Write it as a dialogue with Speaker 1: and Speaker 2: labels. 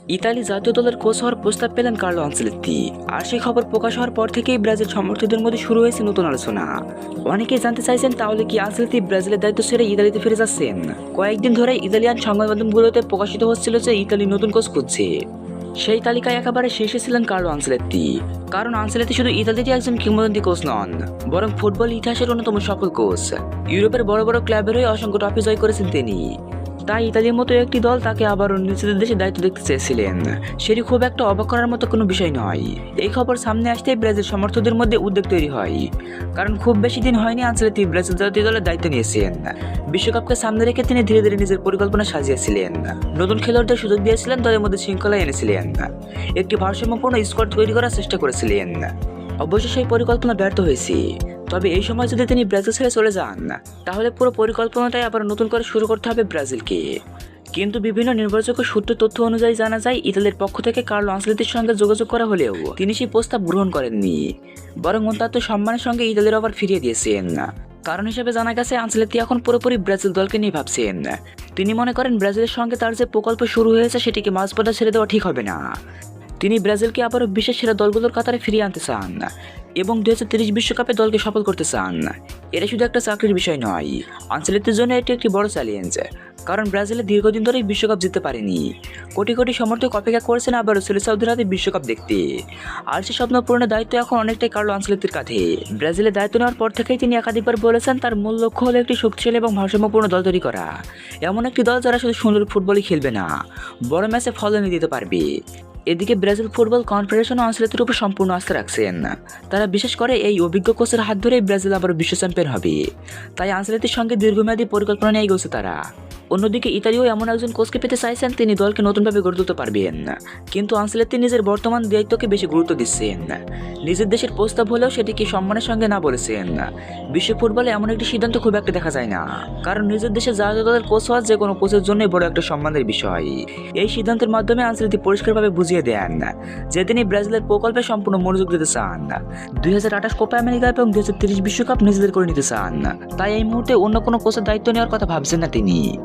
Speaker 1: Italy জাতীয় দলের coach হওয়ার প্রস্তাব পেলেন কার্লো আনচেলত্তি। আর সেই খবর প্রকাশ হওয়ার পর থেকেই ব্রাজিল সমর্থকদের মধ্যে শুরু হয়েছে নতুন আলোচনা। অনেকেই জানতে চাইছেন তাহলে কি আনচেলত্তি ব্রাজিলের দায়িত্ব ছেড়ে ইতালিতে ফিরে যাচ্ছেন। কয়েকদিন ধরে ইতালিয়ান সংবাদ মাধ্যমগুলোতে প্রকাশিত হচ্ছিল যে ইতালি নতুন কোচ খুঁজছে। সেই তালিকায় একেবারে শীর্ষে ছিলেন কার্লো আনচেলত্তি। কারণ আনচেলত্তি শুধু ইতালিতে একজন কিংবদন্তি কোচ নন, বরং ফুটবল ইতিহাসের অন্যতম সফল কোচ। ইউরোপের বড় বড় ক্লাবের হয়ে অসংখ্য ট্রফি জয় করেছেন তিনি। তাই ইতালির মতো একটি দল তাকে আবারও নিজেদের দেশে দায়িত্ব দেখতে চেয়েছিলেন। সেটি খুব একটা অবাক করার মতো কোনো বিষয় নয়। এই খবর সামনে আসতেই ব্রাজিল সমর্থকদের মধ্যে উদ্বেগ তৈরি হয়। কারণ খুব বেশি দিন হয়নি আনচেলত্তি ব্রাজিল জাতীয় দলের দায়িত্ব নিয়েছেন। বিশ্বকাপকে সামনে রেখে তিনি ধীরে ধীরে নিজের পরিকল্পনা সাজিয়েছিলেন। নতুন খেলোয়াড়দের সুযোগ দিয়েছিলেন, দলের মধ্যে শৃঙ্খলা এনেছিলেন, একটি ভারসাম্যপূর্ণ স্কোয়াড তৈরি করার চেষ্টা করেছিলেন। অবশ্য সেই পরিকল্পনা ব্যর্থ হয়েছে। তবে এই সময় যদি তিনি ব্রাজিল ছেড়ে চলে যান, তাহলে পুরো পরিকল্পনাটাই আবার নতুন করে শুরু করতে হবে ব্রাজিলকে। কিন্তু বিভিন্ন নির্ভরযোগ্য সূত্র তথ্য অনুযায়ী জানা যায়, ইতালির পক্ষ থেকে কার্লো আনচেলত্তির সঙ্গে যোগাযোগ করা হলেও তিনি সেই প্রস্তাব গ্রহণ করেননি, বরং অত্যন্ত সম্মানের সঙ্গে ইতালির আবার ফিরিয়ে দিয়েছেন। কারণ হিসেবে জানা গেছে, আনচেলত্তি এখন পুরোপুরি ব্রাজিল দলকে নিয়ে ভাবছেন। তিনি মনে করেন ব্রাজিলের সঙ্গে তার যে প্রকল্প শুরু হয়েছে সেটিকে মাঝপথে ছেড়ে দেওয়া ঠিক হবে না। তিনি ব্রাজিলকে আবারও বিশ্বের সেরা দলগুলোর কাতারে ফিরিয়ে আনতে চান এবং 2030 বিশ্বকাপে দলকে সফল করতে চান। এটা শুধু একটা চাকরির বিষয় নয়, আনচেলত্তির জন্য এটি একটি বড় চ্যালেঞ্জ। কারণ ব্রাজিলে দীর্ঘদিন ধরেই বিশ্বকাপ জিততে পারেনি। কোটি কোটি সমর্থক অপেক্ষা করছেন আবারও সেলেসাওদের হাতে বিশ্বকাপ দেখতে। আর সেই স্বপ্ন পূরণের দায়িত্ব এখন অনেকটাই কার্লো আনচেলত্তির কাঁধে। ব্রাজিলের দায়িত্ব নেওয়ার পর থেকেই তিনি একাধিকবার বলেছেন, তার মূল লক্ষ্য হলো একটি শক্তিশালী এবং ভারসাম্যপূর্ণ দল তৈরি করা। এমন একটি দল যারা শুধু সুন্দর ফুটবলই খেলবে না, বড় ম্যাচে ফল এনে দিতে পারবে। এদিকে ব্রাজিল ফুটবল কনফেডারেশনও আনচেলত্তির উপর সম্পূর্ণ আস্থা রাখছেন। তারা বিশেষ করে এই অভিজ্ঞ কোচের হাত ধরেই ব্রাজিল আবার বিশ্ব চ্যাম্পিয়ন হবে। তাই আনচেলত্তির সঙ্গে দীর্ঘমেয়াদী পরিকল্পনা নিয়ে এগোচ্ছে তারা। অন্যদিকে ইতালিও এমন একজন কোচকে পেতে চাইছেন তিনি দলকে নতুনভাবে গড়ে তুলতে পারবেন। কিন্তু আনচেলত্তি নিজের বর্তমান দায়িত্বকে বেশি গুরুত্ব দিচ্ছেন। নিজের দেশের প্রস্তাব হলেও সেটিকে সম্মানের সঙ্গে না বলেছেন। বিশ্ব ফুটবলে এমন একটি সিদ্ধান্ত খুব একটা দেখা যায় না। কারণ নিজের দেশের জাতীয় দলের কোচ হওয়া যে কোনো কোচের জন্যই বড় একটা সম্মানের বিষয়। এই সিদ্ধান্তের মাধ্যমে আনচেলত্তি পরিষ্কারভাবে বুঝিয়ে দেন যে তিনি ব্রাজিলের প্রকল্পে সম্পূর্ণ মনোযোগ দিতে চান। 2028 কোপা আমেরিকা এবং 2030 বিশ্বকাপ নিজেদের করে নিতে চান। তাই এই মুহূর্তে অন্য কোনো কোচের দায়িত্ব নেওয়ার কথা ভাবছেন না তিনি।